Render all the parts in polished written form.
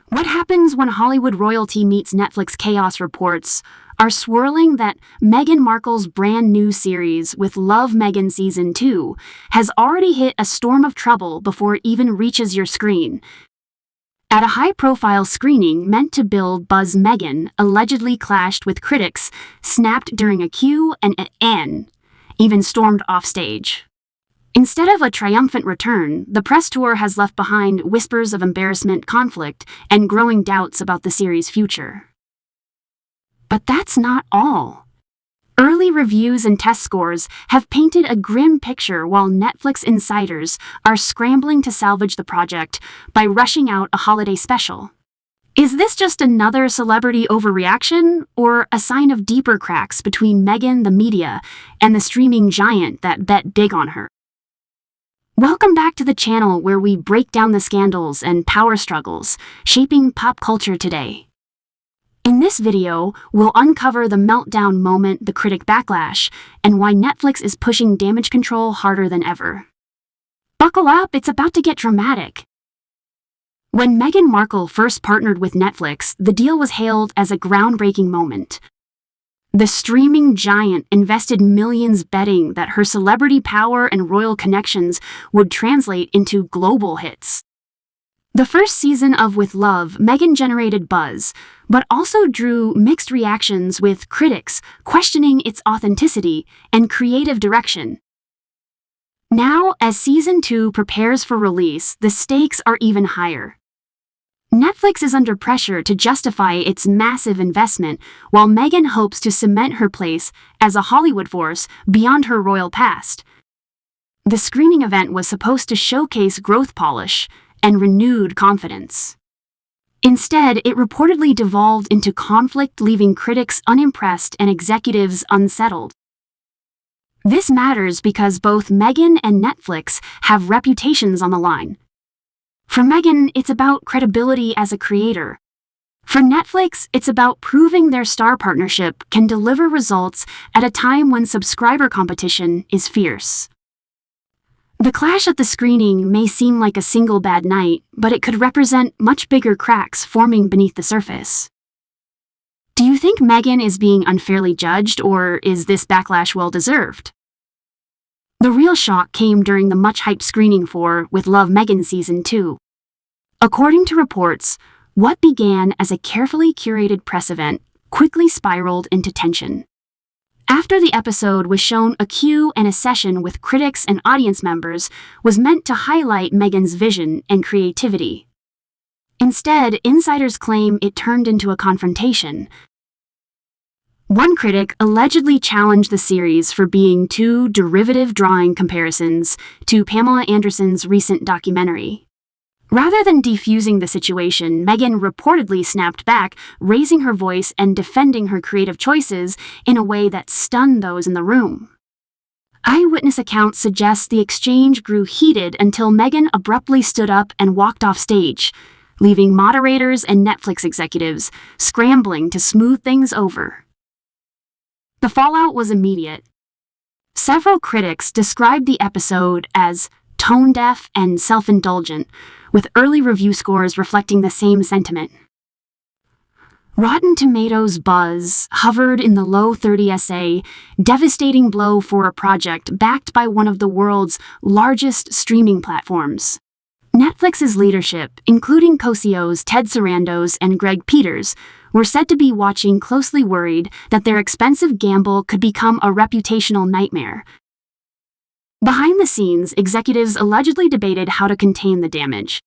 What happens when Hollywood royalty meets Netflix chaos reports are swirling that Meghan Markle's brand new series with Love Meghan Season 2 has already hit a storm of trouble before it even reaches your screen. At a high-profile screening meant to build buzz, Meghan allegedly clashed with critics, snapped during a Q and N, even stormed offstage. Instead of a triumphant return, the press tour has left behind whispers of embarrassment, conflict, and growing doubts about the series' future. But that's not all. Early reviews and test scores have painted a grim picture, while Netflix insiders are scrambling to salvage the project by rushing out a holiday special. Is this just another celebrity overreaction, or a sign of deeper cracks between Meghan, the media, and the streaming giant that bet big on her? Welcome back to the channel where we break down the scandals and power struggles shaping pop culture today. In this video, we'll uncover the meltdown moment, the critic backlash, and why Netflix is pushing damage control harder than ever. Buckle up, it's about to get dramatic. When Meghan Markle first partnered with Netflix, the deal was hailed as a groundbreaking moment. The streaming giant invested millions betting that her celebrity power and royal connections would translate into global hits. The first season of With Love, Meghan generated buzz, but also drew mixed reactions, with critics questioning its authenticity and creative direction. Now, as Season 2 prepares for release, the stakes are even higher. Netflix is under pressure to justify its massive investment, while Meghan hopes to cement her place as a Hollywood force beyond her royal past. The screening event was supposed to showcase growth, polish, and renewed confidence. Instead, it reportedly devolved into conflict, leaving critics unimpressed and executives unsettled. This matters because both Meghan and Netflix have reputations on the line. For Meghan, it's about credibility as a creator. For Netflix, it's about proving their star partnership can deliver results at a time when subscriber competition is fierce. The clash at the screening may seem like a single bad night, but it could represent much bigger cracks forming beneath the surface. Do you think Meghan is being unfairly judged, or is this backlash well-deserved? The real shock came during the much-hyped screening for With Love Meghan Season 2. According to reports, what began as a carefully curated press event quickly spiraled into tension. After the episode was shown, a Q and a session with critics and audience members was meant to highlight Meghan's vision and creativity. Instead, insiders claim it turned into a confrontation. One critic allegedly challenged the series for being too derivative, drawing comparisons to Pamela Anderson's recent documentary. Rather than defusing the situation, Meghan reportedly snapped back, raising her voice and defending her creative choices in a way that stunned those in the room. Eyewitness accounts suggest the exchange grew heated until Meghan abruptly stood up and walked off stage, leaving moderators and Netflix executives scrambling to smooth things over. The fallout was immediate. Several critics described the episode as tone-deaf and self-indulgent, with early review scores reflecting the same sentiment. Rotten Tomatoes buzz hovered in the low 30s, devastating blow for a project backed by one of the world's largest streaming platforms. Netflix's leadership, including co-CEOs Ted Sarandos and Greg Peters, were said to be watching closely, worried that their expensive gamble could become a reputational nightmare. Behind the scenes, executives allegedly debated how to contain the damage.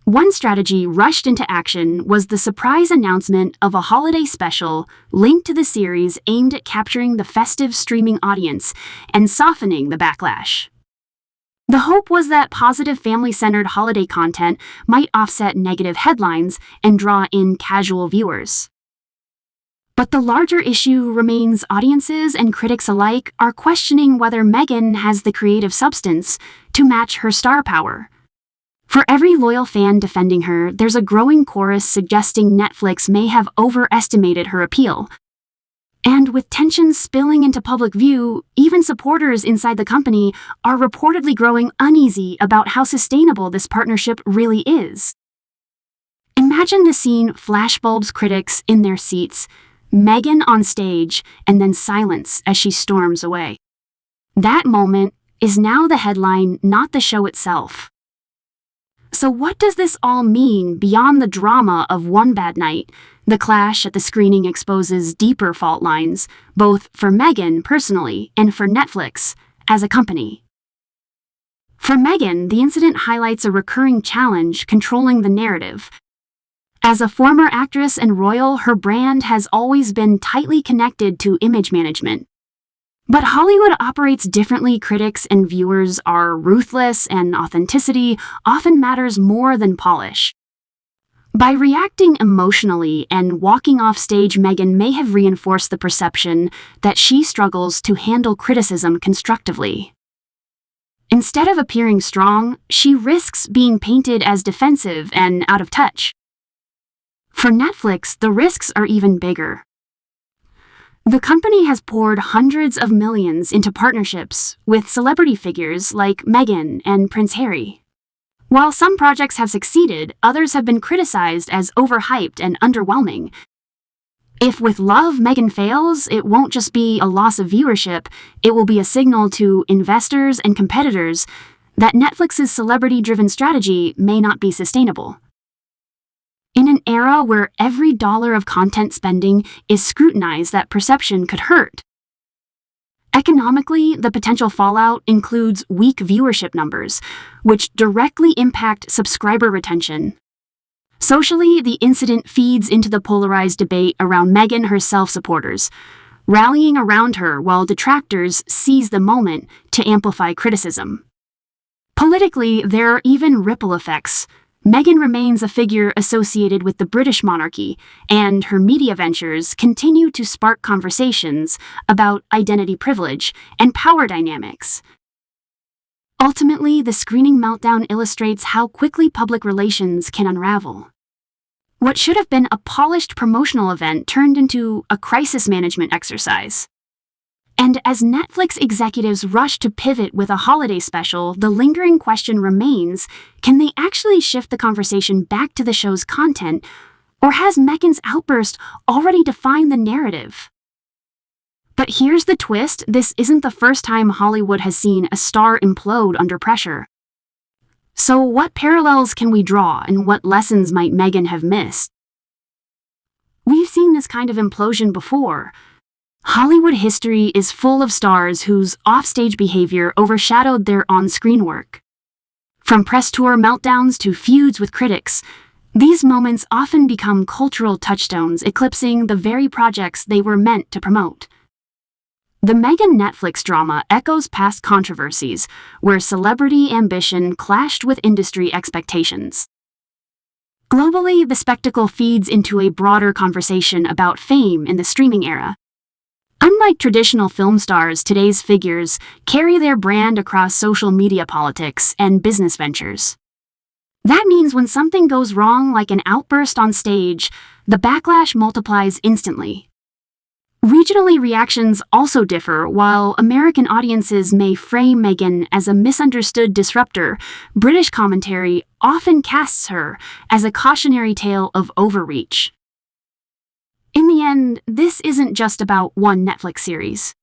One strategy rushed into action was the surprise announcement of a holiday special linked to the series aimed at capturing the festive streaming audience and softening the backlash. The hope was that positive, family-centered holiday content might offset negative headlines and draw in casual viewers. But the larger issue remains. Audiences and critics alike are questioning whether Meghan has the creative substance to match her star power. For every loyal fan defending her, there's a growing chorus suggesting Netflix may have overestimated her appeal. And with tensions spilling into public view, even supporters inside the company are reportedly growing uneasy about how sustainable this partnership really is. Imagine the scene: flashbulbs, critics in their seats, Meghan on stage, and then silence as she storms away. That moment is now the headline, not the show itself. So what does this all mean beyond the drama of one bad night? The clash at the screening exposes deeper fault lines, both for Meghan personally and for Netflix as a company. For Meghan, the incident highlights a recurring challenge: controlling the narrative. As a former actress and royal, her brand has always been tightly connected to image management. But Hollywood operates differently. Critics and viewers are ruthless, and authenticity often matters more than polish. By reacting emotionally and walking off stage, Meghan may have reinforced the perception that she struggles to handle criticism constructively. Instead of appearing strong, she risks being painted as defensive and out of touch. For Netflix, the risks are even bigger. The company has poured hundreds of millions into partnerships with celebrity figures like Meghan and Prince Harry. While some projects have succeeded, others have been criticized as overhyped and underwhelming. If With Love Meghan fails, it won't just be a loss of viewership, it will be a signal to investors and competitors that Netflix's celebrity-driven strategy may not be sustainable. In an era where every dollar of content spending is scrutinized, that perception could hurt. Economically, the potential fallout includes weak viewership numbers, which directly impact subscriber retention. Socially, the incident feeds into the polarized debate around Meghan. Her self-supporters rallying around her, while detractors seize the moment to amplify criticism. Politically, there are even ripple effects. Meghan remains a figure associated with the British monarchy, and her media ventures continue to spark conversations about identity privilege and power dynamics. Ultimately, the screening meltdown illustrates how quickly public relations can unravel. What should have been a polished promotional event turned into a crisis management exercise. And as Netflix executives rush to pivot with a holiday special, the lingering question remains: can they actually shift the conversation back to the show's content, or has Meghan's outburst already defined the narrative? But here's the twist: this isn't the first time Hollywood has seen a star implode under pressure. So what parallels can we draw, and what lessons might Meghan have missed? We've seen this kind of implosion before. Hollywood history is full of stars whose offstage behavior overshadowed their on-screen work. From press tour meltdowns to feuds with critics, these moments often become cultural touchstones, eclipsing the very projects they were meant to promote. The Meghan Netflix drama echoes past controversies, where celebrity ambition clashed with industry expectations. Globally, the spectacle feeds into a broader conversation about fame in the streaming era. Unlike traditional film stars, today's figures carry their brand across social media, politics, and business ventures. That means when something goes wrong, like an outburst on stage, the backlash multiplies instantly. Regionally, reactions also differ. While American audiences may frame Meghan as a misunderstood disruptor, British commentary often casts her as a cautionary tale of overreach. In the end, this isn't just about one Netflix series.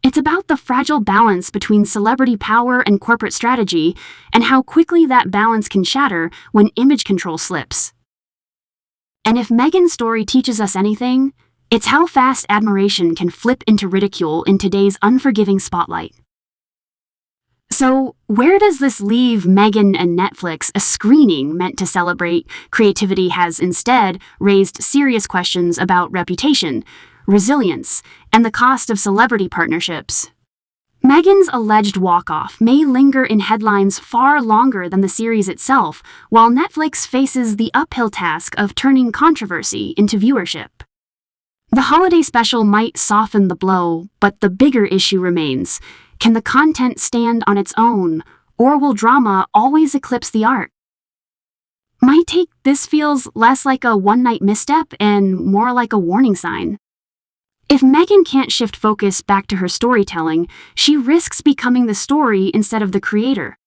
It's about the fragile balance between celebrity power and corporate strategy, and how quickly that balance can shatter when image control slips. And if Meghan's story teaches us anything, it's how fast admiration can flip into ridicule in today's unforgiving spotlight. So, where does this leave Meghan and Netflix? A screening meant to celebrate creativity has instead raised serious questions about reputation, resilience, and the cost of celebrity partnerships. Meghan's alleged walk-off may linger in headlines far longer than the series itself, while Netflix faces the uphill task of turning controversy into viewership. The holiday special might soften the blow, but the bigger issue remains. Can the content stand on its own, or will drama always eclipse the art? My take: this feels less like a one-night misstep and more like a warning sign. If Meghan can't shift focus back to her storytelling, she risks becoming the story instead of the creator.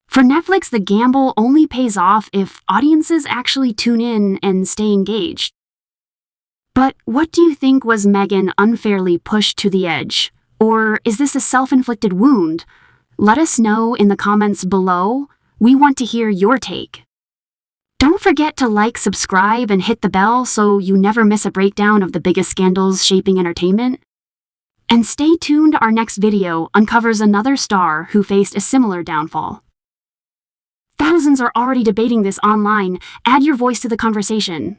For Netflix, the gamble only pays off if audiences actually tune in and stay engaged. But what do you think? Was Meghan unfairly pushed to the edge? Or is this a self-inflicted wound? Let us know in the comments below. We want to hear your take. Don't forget to like, subscribe, and hit the bell so you never miss a breakdown of the biggest scandals shaping entertainment. And stay tuned, our next video uncovers another star who faced a similar downfall. Thousands are already debating this online. Add your voice to the conversation.